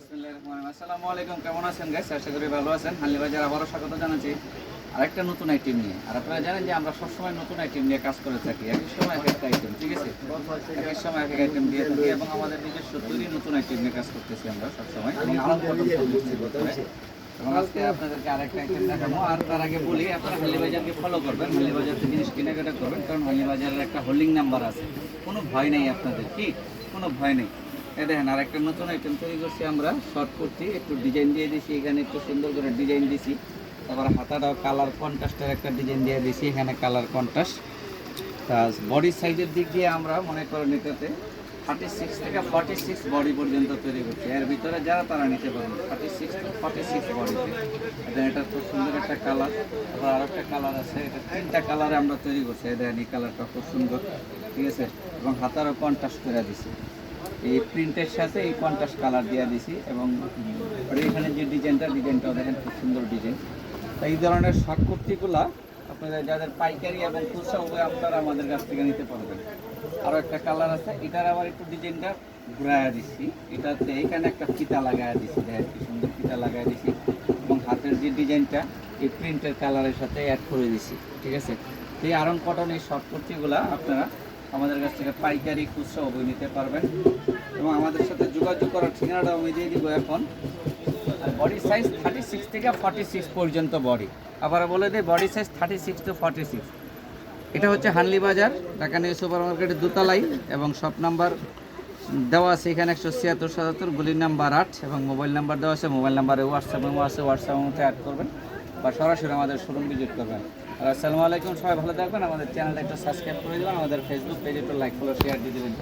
আসসালামু আলাইকুম, কেমন আছেন গাইস? আশা করি ভালো আছেন। হানলি বাজার আবারও স্বাগত জানাচ্ছি আরেকটা নতুন আইটেম নিয়ে। আর আপনারা জানেন যে আমরা সবসময় নতুন আইটেম নিয়ে কাজ করে থাকি, একই সময় এক একটা আইটেম, ঠিক আছে, একই সময় এক এক আইটেম দিয়ে থাকি এবং আমাদের নিজস্ব তৈরি নতুন আইটেম নিয়ে কাজ করতেছি আমরা সবসময় এবং আরাম কটন এবং আজকে আপনাদেরকে আরেকটা আইটেম দেখাবো। আর তার আগে বলি, আপনারা হানলি বাজারকে ফলো করবেন, হানলি বাজার থেকে জিনিস কেনাকাটা করবেন, কারণ হানলি বাজারের একটা হোল্ডিং নাম্বার আছে, কোনো ভয় নেই আপনাদের, কি কোনো ভয় নেই। এই দেখেন আর একটা নতুন আইটেম তৈরি করছি আমরা, শর্ট করছি, একটু ডিজাইন দিয়ে দিছি, এখানে একটু সুন্দর করে ডিজাইন দিছি, তারপর হাতাটাও কালার কন্ট্রাস্টের একটা ডিজাইন দিয়ে দিছি, এখানে কালার কন্ট্রাস্ট। তা বডি সাইজের দিক দিয়ে আমরা মনে করেন এটাতে 36 থেকে 46 বডি পর্যন্ত তৈরি করছি। এর ভিতরে যারা তারা নিতে পারবেন 36 to 46 বডিতে। এটা খুব সুন্দর একটা কালার, আবার আর একটা কালার আছে, এটা তিনটা কালারে আমরা তৈরি করছি। এই কালারটা খুব সুন্দর, ঠিক আছে, এবং হাতারও কন্ট্রাস্ট করে দিছি, এই প্রিন্টের সাথে এই কন্ট্রাস্ট কালার দিয়ে দিছি। এবং এখানে যে ডিজাইনটাও দেখেন খুব সুন্দর ডিজাইন। এই ধরনের শর্ট কুর্তিগুলা আপনাদের যাদের পাইকারি এবং খুচরা উভয় আপনারা আমাদের কাছ থেকে নিতে পারবেন। আরও একটা কালার আছে, এটার আবার একটু ডিজাইনটা ঘুরাইয়া দিচ্ছি, এটাতে এখানে একটা ফিতা লাগাইয়া দিচ্ছি, দেখেন কি সুন্দর ফিতা লাগাইয়া দিচ্ছি, এবং হাতের যে ডিজাইনটা এই প্রিন্টের কালারের সাথে অ্যাড করে দিছি, ঠিক আছে। এই আরং কটন এই শর্ট কুর্তিগুলা আপনারা আমাদের কাছ থেকে পাইকারি খুচরা উভয় নিতে পারবেন এবং আমাদের সাথে যোগাযোগ করার ঠিকানাটা আমি দিয়ে দিব এখন। আর বডি সাইজ 36 থেকে 46 পর্যন্ত বডি, আবার বলে দিই বডি সাইজ 36 to 46। এটা হচ্ছে হানলি বাজার, ঢাকা নিউ সুপার মার্কেটের দোতলাই এবং শপ নাম্বার দেওয়া আছে এখানে 176-77, গলির নাম্বার 8 এবং মোবাইল নাম্বার দেওয়া আছে। মোবাইল নাম্বারে হোয়াটসঅ্যাপ আছে, হোয়াটসঅ্যাপের মধ্যে অ্যাড করবেন বা সরাসরি আমাদের শোরুম ভিজিট করবেন। আর আসসালামু আলাইকুম, সবাই ভালো থাকবেন। আমাদের চ্যানেলটা একটু সাবস্ক্রাইব করে দেবেন, আমাদের ফেসবুক পেজে একটু লাইক ফলো শেয়ার দিয়ে দেবেন।